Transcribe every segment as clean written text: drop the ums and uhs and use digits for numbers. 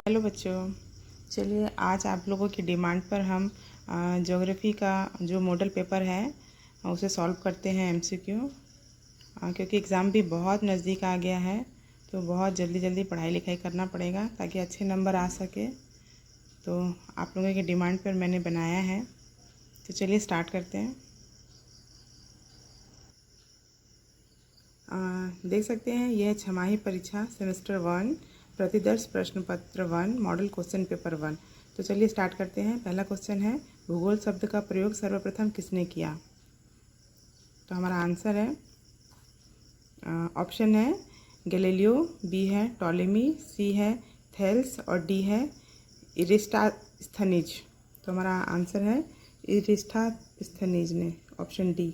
Hello बच्चों, चलिए आज आप लोगों की डिमांड पर हम ज्योग्राफी का जो मॉडल पेपर है उसे सॉल्व करते हैं एमसीक्यू। क्योंकि एग्ज़ाम भी बहुत नज़दीक आ गया है तो बहुत जल्दी जल्दी पढ़ाई लिखाई करना पड़ेगा ताकि अच्छे नंबर आ सके। तो आप लोगों की डिमांड पर मैंने बनाया है, तो चलिए स्टार्ट करते हैं। देख सकते हैं यह छमाही परीक्षा सेमेस्टर 1 प्रतिदर्श प्रश्न पत्र 1 मॉडल क्वेश्चन पेपर 1। तो चलिए स्टार्ट करते हैं। पहला क्वेश्चन है, भूगोल शब्द का प्रयोग सर्वप्रथम किसने किया? तो हमारा आंसर है ऑप्शन है गैलीलियो, बी है टॉलेमी, सी है थेल्स और डी है इरिस्टास्थनीज। तो हमारा आंसर है इरिस्टास्थनीज ने, ऑप्शन डी।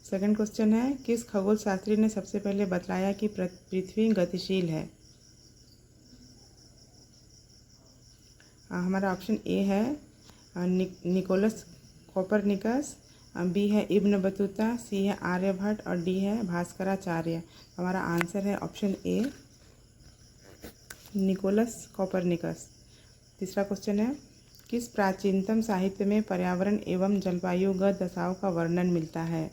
सेकंड क्वेश्चन है, किस खगोल शास्त्री ने सबसे पहले बतलाया कि पृथ्वी गतिशील है? हमारा ऑप्शन ए है निकोलस कोपरनिकस, बी है इब्न बतूता, सी है आर्यभट्ट और डी है भास्कराचार्य। हमारा आंसर है ऑप्शन ए निकोलस कोपरनिकस। तीसरा क्वेश्चन है, किस प्राचीनतम साहित्य में पर्यावरण एवं जलवायुगत दशाओं का वर्णन मिलता है?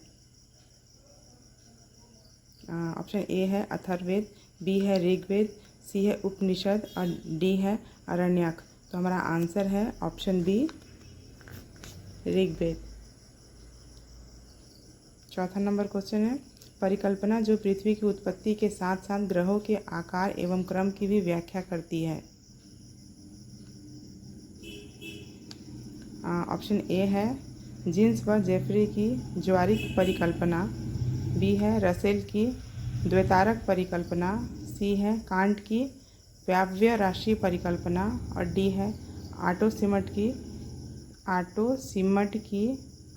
ऑप्शन ए है अथर्ववेद, बी है ऋग्वेद, सी है उपनिषद और डी है आरण्यक। तो हमारा आंसर है ऑप्शन बी ऋग्वेद। चौथा नंबर क्वेश्चन है, परिकल्पना जो पृथ्वी की उत्पत्ति के साथ साथ ग्रहों के आकार एवं क्रम की भी व्याख्या करती है। ऑप्शन ए है जीन्स व जेफरी की ज्वारिक परिकल्पना, बी है रसेल की द्वैतारक परिकल्पना, सी है कांट की व्याव्य राशि परिकल्पना और डी है आटोसिमट की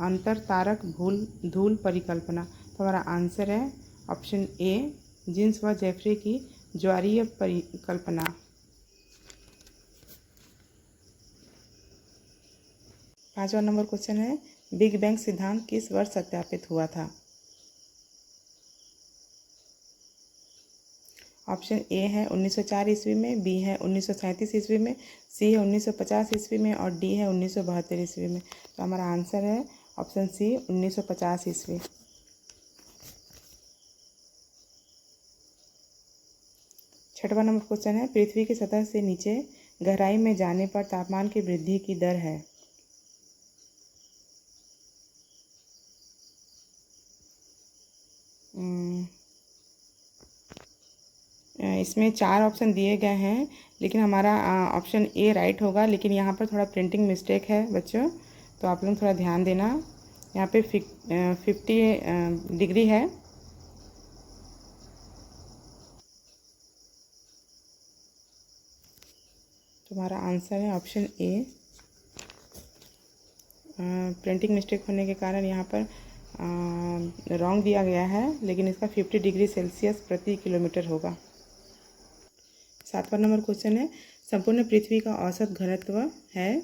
अंतर तारक धूल परिकल्पना। तो हमारा आंसर है ऑप्शन ए जीन्स व जेफरी की ज्वारीय परिकल्पना। पांचवा नंबर क्वेश्चन है, बिग बैंग सिद्धांत किस वर्ष सत्यापित हुआ था? ऑप्शन ए है 1904 ईस्वी में, बी है 1937 ईस्वी में, सी है 1950 ईस्वी में और डी है 1972 ईस्वी में। तो हमारा आंसर है ऑप्शन सी 1950 ईस्वी। छठवां नंबर क्वेश्चन है, पृथ्वी की सतह से नीचे गहराई में जाने पर तापमान की वृद्धि की दर है? इसमें 4 ऑप्शन दिए गए हैं, लेकिन हमारा ऑप्शन ए राइट होगा। लेकिन यहाँ पर थोड़ा प्रिंटिंग मिस्टेक है बच्चों, तो आप लोग थोड़ा ध्यान देना। यहाँ पे 50 डिग्री है। तो हमारा आंसर है ऑप्शन ए। प्रिंटिंग मिस्टेक होने के कारण यहाँ पर रॉन्ग दिया गया है, लेकिन इसका 50 डिग्री सेल्सियस प्रति किलोमीटर होगा। सातवां नंबर क्वेश्चन है, संपूर्ण पृथ्वी का औसत घनत्व है?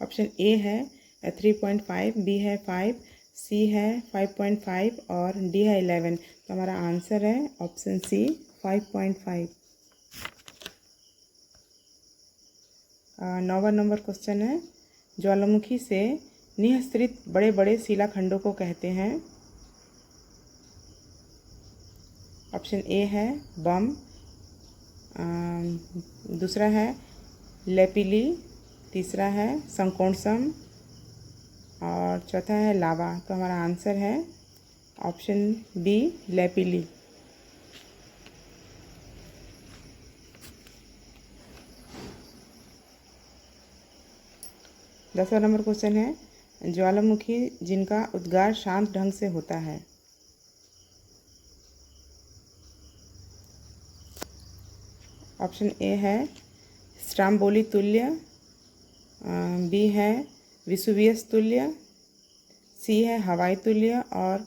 ऑप्शन ए है 3.5, बी है 5, सी है 5.5 और डी है 11। तो हमारा आंसर है ऑप्शन सी 5.5। नौवां नंबर क्वेश्चन है, ज्वालामुखी से निःसृत बड़े बड़े शिलाखंडों को कहते हैं? ऑप्शन ए है बम, दूसरा है लेपिली, तीसरा है संकोणसम और चौथा है लावा। तो हमारा आंसर है ऑप्शन बी लेपिली। 10वां नंबर क्वेश्चन है, ज्वालामुखी जिनका उद्गार शांत ढंग से होता है? ऑप्शन ए है स्ट्राम्बोली तुल्य, बी है विसुवियस तुल्य, सी है हवाई तुल्य और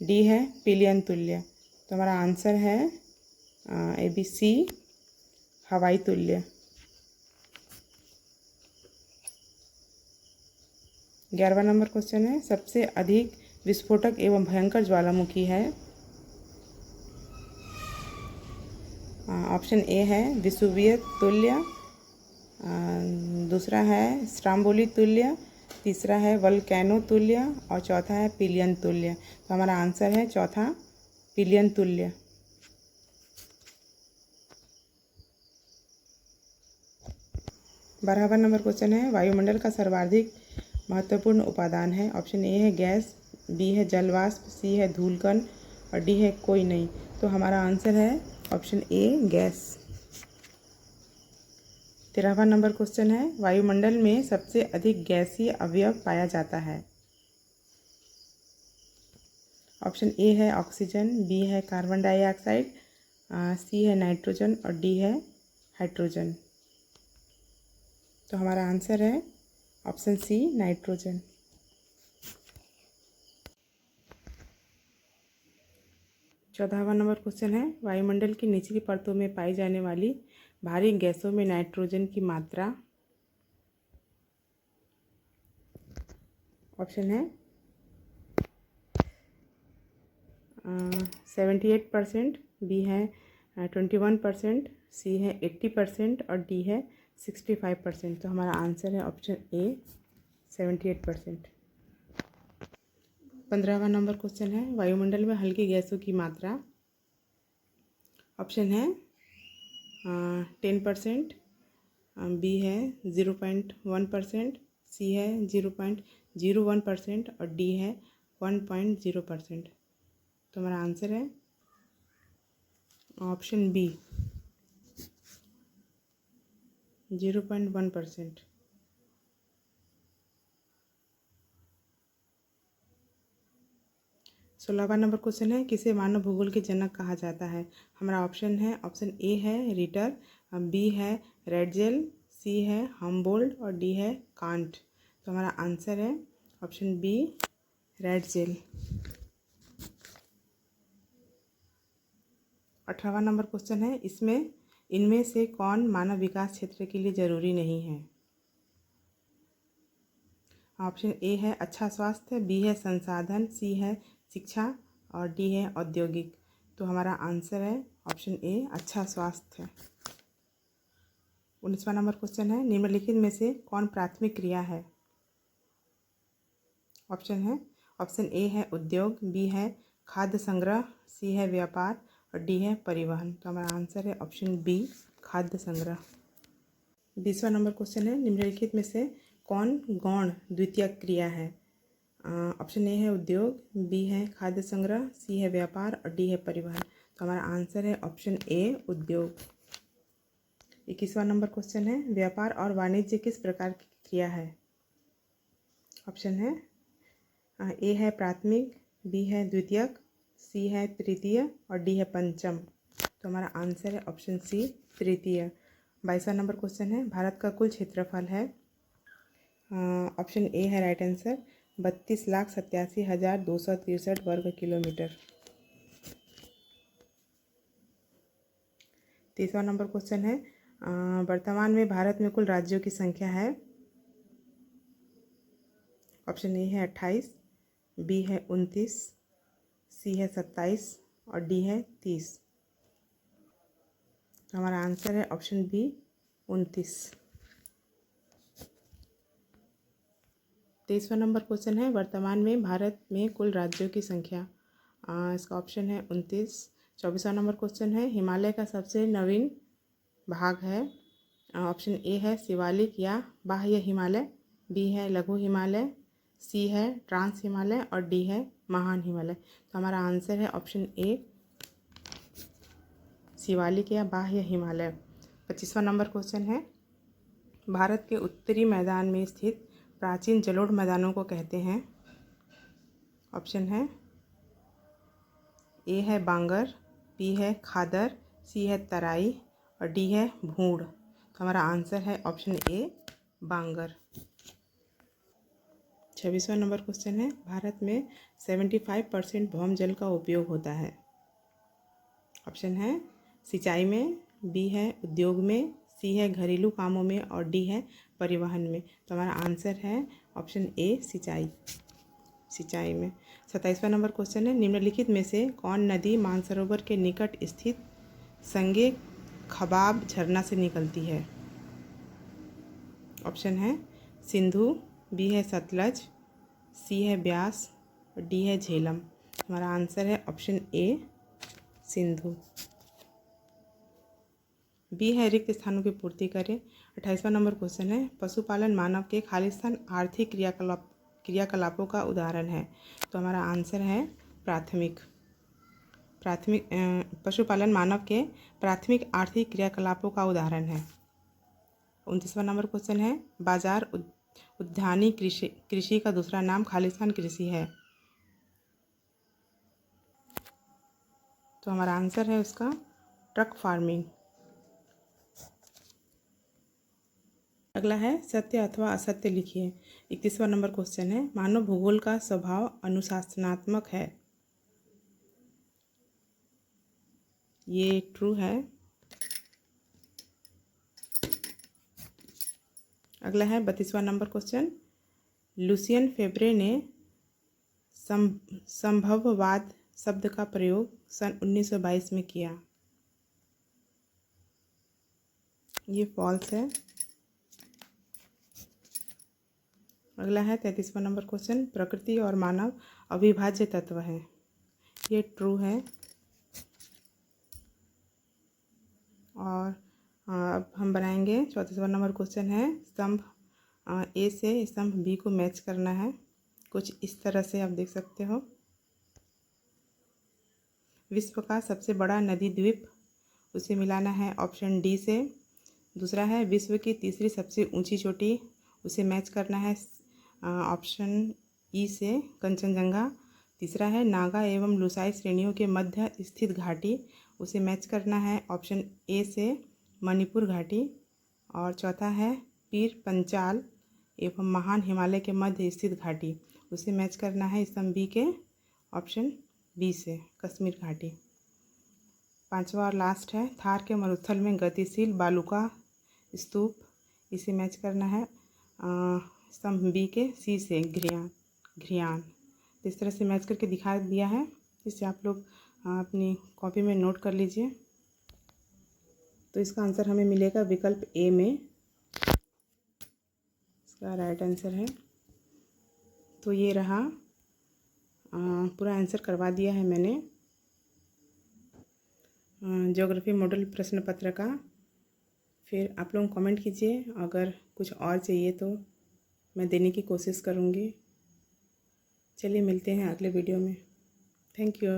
डी है पिलियन तुल्य। तो हमारा आंसर है ए बी सी हवाई तुल्य। 11वां नंबर क्वेश्चन है, सबसे अधिक विस्फोटक एवं भयंकर ज्वालामुखी है। ऑप्शन ए है विसुवियस तुल्य, दूसरा है स्ट्राम्बोली तुल्य, तीसरा है वल्केनो तुल्य और चौथा है पिलियन तुल्य। तो हमारा आंसर है चौथा पिलियन तुल्य। 12वां नंबर क्वेश्चन है, वायुमंडल का सर्वाधिक महत्वपूर्ण उपादान है। ऑप्शन ए है गैस, बी है जलवाष्प, सी है धूलकण और डी है कोई नहीं। तो हमारा आंसर है ऑप्शन ए गैस। 13वां नंबर क्वेश्चन है, वायुमंडल में सबसे अधिक गैसीय अवयव पाया जाता है। ऑप्शन ए है ऑक्सीजन, बी है कार्बन डाइऑक्साइड, सी है नाइट्रोजन और डी है हाइड्रोजन। तो हमारा आंसर है ऑप्शन सी नाइट्रोजन। 14वां नंबर क्वेश्चन है, वायुमंडल की निचली परतों में पाई जाने वाली भारी गैसों में नाइट्रोजन की मात्रा। ऑप्शन है 78%, बी है 21%, सी है 80% और डी है 65%। तो हमारा आंसर है ऑप्शन ए 78%। 15वां नंबर क्वेश्चन है, वायुमंडल में हल्की गैसों की मात्रा। ऑप्शन है 10%, बी है 0.1%, सी है 0.01% और डी है 1.0%। तो हमारा आंसर है ऑप्शन बी 0.1%। 16वां नंबर क्वेश्चन है, किसे मानव भूगोल के जनक कहा जाता है। हमारा ऑप्शन है, ऑप्शन ए है रिटर, बी है रेडजेल, सी है हम्बोल्ट और डी है कांट। तो हमारा आंसर है ऑप्शन बी रेडजेल। 18वां नंबर क्वेश्चन है, इनमें से कौन मानव विकास क्षेत्र के लिए जरूरी नहीं है। ऑप्शन ए है अच्छा स्वास्थ्य, बी है संसाधन, सी है शिक्षा और डी है औद्योगिक। तो हमारा आंसर है ऑप्शन ए अच्छा स्वास्थ्य। 19वां नंबर क्वेश्चन है, निम्नलिखित में से कौन प्राथमिक क्रिया है। ऑप्शन ए है उद्योग, बी है खाद्य संग्रह, सी है व्यापार और डी है परिवहन। तो हमारा आंसर है ऑप्शन बी खाद्य संग्रह। 20वां नंबर क्वेश्चन है, निम्नलिखित में से कौन गौण द्वितीयक क्रिया है। ऑप्शन ए है उद्योग, बी है खाद्य संग्रह, सी है व्यापार और डी है परिवहन। तो हमारा आंसर है ऑप्शन ए उद्योग। 21वां नंबर क्वेश्चन है, व्यापार और वाणिज्य किस प्रकार की क्रिया है। ऑप्शन है ए है प्राथमिक, बी है द्वितीयक, सी है तृतीय और डी है पंचम। तो हमारा आंसर है ऑप्शन सी तृतीय। 22वां नंबर क्वेश्चन है, भारत का कुल क्षेत्रफल है। ऑप्शन ए है राइट आंसर 32,87,263 वर्ग किलोमीटर। 30वां नंबर क्वेश्चन है, वर्तमान में भारत में कुल राज्यों की संख्या है। ऑप्शन ए है 28, बी है 29, सी है 27 और डी है 30। हमारा आंसर है ऑप्शन बी 29। 23वां नंबर क्वेश्चन है, वर्तमान में भारत में कुल राज्यों की संख्या। इसका ऑप्शन है 29। 24वां नंबर क्वेश्चन है, हिमालय का सबसे नवीन भाग है। ऑप्शन ए है शिवालिक या बाह्य हिमालय, बी है लघु हिमालय, सी है ट्रांस हिमालय और डी है महान हिमालय। तो हमारा आंसर है ऑप्शन ए शिवालिक या बाह्य हिमालय। 25वां नंबर क्वेश्चन है, भारत के उत्तरी मैदान में स्थित प्राचीन जलोढ़ मैदानों को कहते हैं। ऑप्शन है ए है बांगर, बी है खादर, सी है तराई और डी है भूड़। तो हमारा आंसर है ऑप्शन ए बांगर। 26वां नंबर क्वेश्चन है, भारत में 75% भौम जल का उपयोग होता है। ऑप्शन है सिंचाई में, बी है उद्योग में, सी है घरेलू कामों में और डी है परिवहन में। तो हमारा आंसर है ऑप्शन ए सिंचाई में। 27वां नंबर क्वेश्चन है, निम्नलिखित में से कौन नदी मानसरोवर के निकट स्थित संगे खबाब झरना से निकलती है? ऑप्शन है सिंधु, बी है सतलज, सी है ब्यास और डी है झेलम। हमारा आंसर है ऑप्शन ए सिंधु। बी है रिक्त स्थानों की पूर्ति करें। 28वां नंबर क्वेश्चन है, पशुपालन मानव के खालिस्तान आर्थिक क्रियाकलापों का उदाहरण है। तो हमारा आंसर है प्राथमिक पशुपालन मानव के प्राथमिक आर्थिक क्रियाकलापों का उदाहरण है। 29वां नंबर क्वेश्चन है, बाजार उद्यानी कृषि का दूसरा नाम खालिस्तान कृषि है। तो हमारा आंसर है उसका ट्रक फार्मिंग। अगला है सत्य अथवा असत्य लिखिए। 31वां नंबर क्वेश्चन है, मानव भूगोल का स्वभाव अनुशासनात्मक है। ये ट्रू है। अगला है 32वां नंबर क्वेश्चन, लुसियन फेब्रे ने संभववाद शब्द का प्रयोग सन 1922 में किया। ये फॉल्स है। अगला है 33वां नंबर क्वेश्चन, प्रकृति और मानव अविभाज्य तत्व है। ये ट्रू है। और अब हम बनाएंगे 34वां नंबर क्वेश्चन है, स्तंभ ए से स्तंभ बी को मैच करना है। कुछ इस तरह से आप देख सकते हो। विश्व का सबसे बड़ा नदी द्वीप, उसे मिलाना है ऑप्शन डी से। दूसरा है विश्व की तीसरी सबसे ऊंची चोटी, उसे मैच करना है ऑप्शन ई से कंचनजंगा। तीसरा है नागा एवं लुसाई श्रेणियों के मध्य स्थित घाटी, उसे मैच करना है ऑप्शन ए से मणिपुर घाटी। और चौथा है पीर पंचाल एवं महान हिमालय के मध्य स्थित घाटी, उसे मैच करना है स्तंभ बी के ऑप्शन बी से कश्मीर घाटी। पांचवा और लास्ट है थार के मरुस्थल में गतिशील बालुका स्तूप, इसे मैच करना है स्तंभ बी के सी से घ्रियान। इस तरह से मैच करके दिखा दिया है, इसे आप लोग अपनी कॉपी में नोट कर लीजिए। तो इसका आंसर हमें मिलेगा विकल्प ए में, इसका राइट आंसर है। तो ये रहा, पूरा आंसर करवा दिया है मैंने ज्योग्राफी मॉडल प्रश्न पत्र का। फिर आप लोग कमेंट कीजिए, अगर कुछ और चाहिए तो मैं देने की कोशिश करूँगी। चलिए मिलते हैं अगले वीडियो में। Thank you.